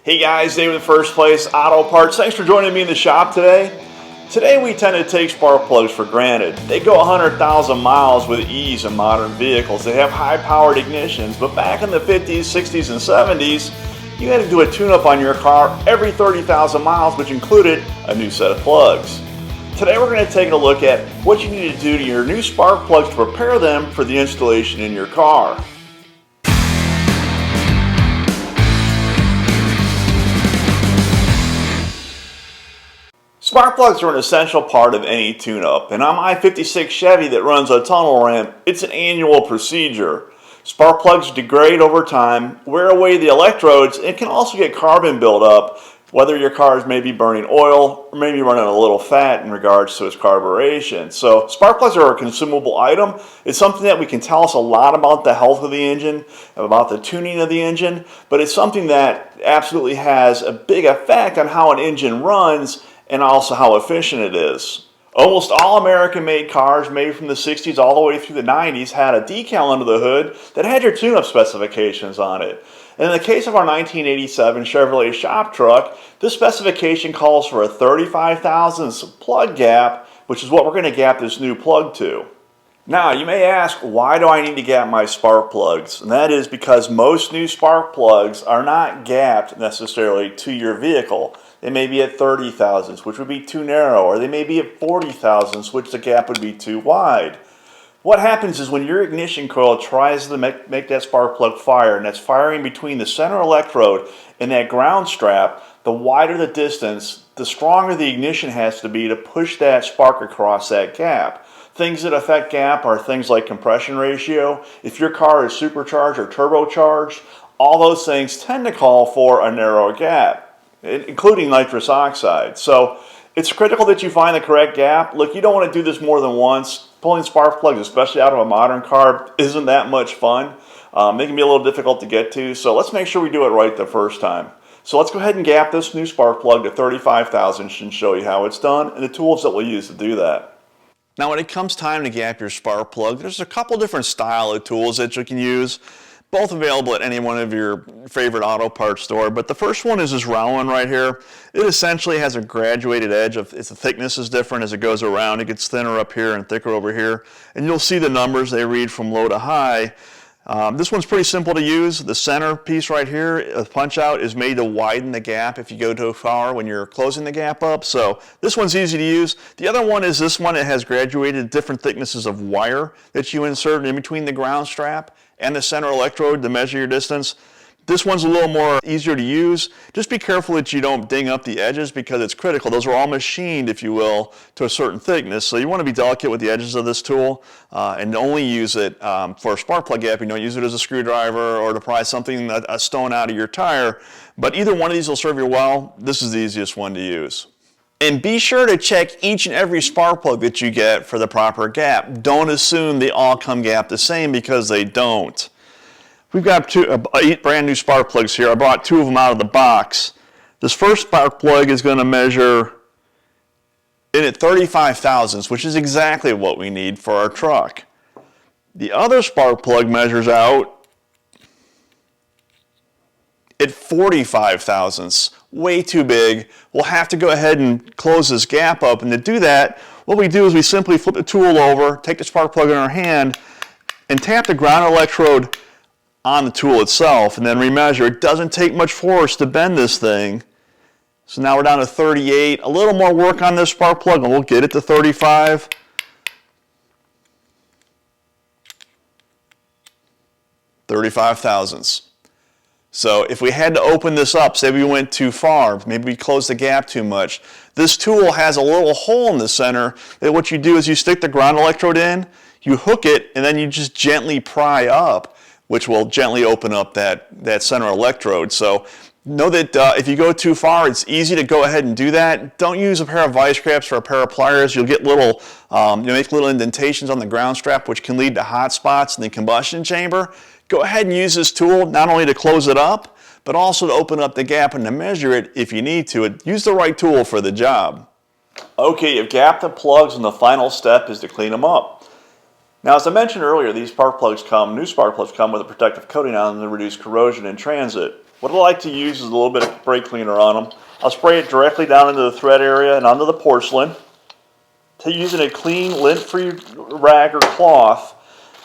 Hey guys, Dave with First Place Auto Parts. Thanks for joining me in the shop today. Today we tend to take spark plugs for granted. They go 100,000 miles with ease in modern vehicles. They have high-powered ignitions, but back in the 50s, 60s, and 70s, you had to do a tune-up on your car every 30,000 miles, which included a new set of plugs. Today we're going to take a look at what you need to do to your new spark plugs to prepare them for the installation in your car. Spark plugs are an essential part of any tune-up, and on my '56 Chevy that runs a tunnel ramp, it's an annual procedure. Spark plugs degrade over time, wear away the electrodes, and can also get carbon buildup, whether your car is maybe burning oil or maybe running a little fat in regards to its carburation. So spark plugs are a consumable item. It's something that we can tell us a lot about the health of the engine, about the tuning of the engine, but it's something that absolutely has a big effect on how an engine runs and also how efficient it is. Almost all American-made cars made from the 60s all the way through the 90s had a decal under the hood that had your tune-up specifications on it. And in the case of our 1987 Chevrolet shop truck, this specification calls for a 35 thousandths plug gap, which is what we're going to gap this new plug to. Now, you may ask, why do I need to gap my spark plugs? And that is because most new spark plugs are not gapped necessarily to your vehicle. They may be at 30 thousandths, which would be too narrow, or they may be at 40 thousandths, which the gap would be too wide. What happens is when your ignition coil tries to make that spark plug fire, and that's firing between the center electrode and that ground strap, the wider the distance, the stronger the ignition has to be to push that spark across that gap. Things that affect gap are things like compression ratio. If your car is supercharged or turbocharged, all those things tend to call for a narrow gap, including nitrous oxide. So it's critical that you find the correct gap. Look, you don't want to do this more than once. Pulling spark plugs, especially out of a modern car, isn't that much fun. They can be a little difficult to get to, so let's make sure we do it right the first time. So let's go ahead and gap this new spark plug to 35 thousandths and show you how it's done and the tools that we'll use to do that. Now when it comes time to gap your spark plug, there's a couple different style of tools that you can use, both available at any one of your favorite auto parts store. But the first one is this round one right here. It essentially has a graduated edge. Its thickness is different as it goes around. It gets thinner up here and thicker over here. And you'll see the numbers, they read from low to high. This one's pretty simple to use. The center piece right here, a punch out, is made to widen the gap if you go too far when you're closing the gap up. So this one's easy to use. The other one is this one. It has graduated different thicknesses of wire that you insert in between the ground strap and the center electrode to measure your distance. This one's a little more easier to use. Just be careful that you don't ding up the edges because it's critical. Those are all machined, if you will, to a certain thickness. So you want to be delicate with the edges of this tool and only use it for spark plug gapping. Don't use it as a screwdriver or to pry something, a stone out of your tire. But either one of these will serve you well. This is the easiest one to use. And be sure to check each and every spark plug that you get for the proper gap. Don't assume they all come gapped the same because they don't. We've got 8 brand new spark plugs here. I brought 2 of them out of the box. This first spark plug is going to measure in at 35 thousandths, which is exactly what we need for our truck. The other spark plug measures out at 45 thousandths. Way too big. We'll have to go ahead and close this gap up. And to do that, what we do is we simply flip the tool over, take the spark plug in our hand, and tap the ground electrode on the tool itself, and then remeasure. It doesn't take much force to bend this thing. So now we're down to 38. A little more work on this spark plug, and we'll get it to 35. 35 thousandths. So if we had to open this up, say we went too far, maybe we closed the gap too much, this tool has a little hole in the center that what you do is you stick the ground electrode in, you hook it, and then you just gently pry up, which will gently open up that center electrode. So know that if you go too far, it's easy to go ahead and do that. Don't use a pair of vice grips or a pair of pliers. You'll get little, you'll make little indentations on the ground strap, which can lead to hot spots in the combustion chamber. Go ahead and use this tool not only to close it up, but also to open up the gap and to measure it if you need to. Use the right tool for the job. Okay, you've gapped the plugs, and the final step is to clean them up. Now, as I mentioned earlier, these spark plugs new spark plugs come with a protective coating on them to reduce corrosion in transit. What I like to use is a little bit of brake cleaner on them. I'll spray it directly down into the thread area and onto the porcelain. Using a clean, lint-free rag or cloth,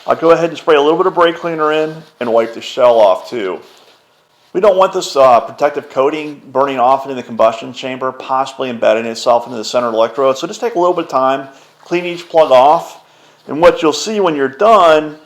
I'll go ahead and spray a little bit of brake cleaner in and wipe the shell off too. We don't want this protective coating burning off into the combustion chamber, possibly embedding itself into the center electrode. So just take a little bit of time, clean each plug off, and what you'll see when you're done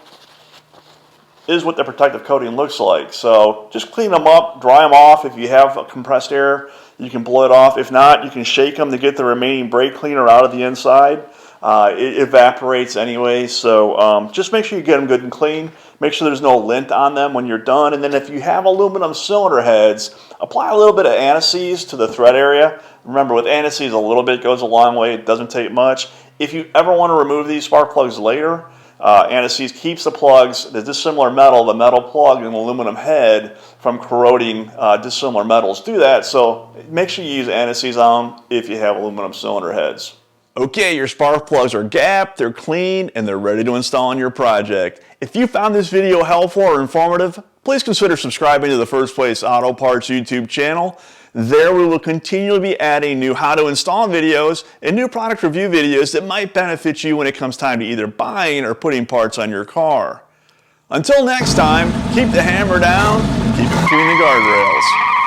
is what the protective coating looks like. So just clean them up, dry them off. If you have a compressed air, you can blow it off. If not, you can shake them to get the remaining brake cleaner out of the inside. It evaporates anyway, so just make sure you get them good and clean. Make sure there's no lint on them when you're done. And then if you have aluminum cylinder heads, apply a little bit of anti-seize to the thread area. Remember, with anti-seize, a little bit goes a long way. It doesn't take much. If you ever want to remove these spark plugs later, anti-seize keeps the plugs, the dissimilar metal, the metal plug and the aluminum head, from corroding dissimilar metals. Do that, so make sure you use anti-seize on them if you have aluminum cylinder heads. Okay, your spark plugs are gapped, they're clean, and they're ready to install on your project. If you found this video helpful or informative, please consider subscribing to the First Place Auto Parts YouTube channel. There we will continually be adding new how to install videos and new product review videos that might benefit you when it comes time to either buying or putting parts on your car. Until next time, keep the hammer down, keep it between the guardrails.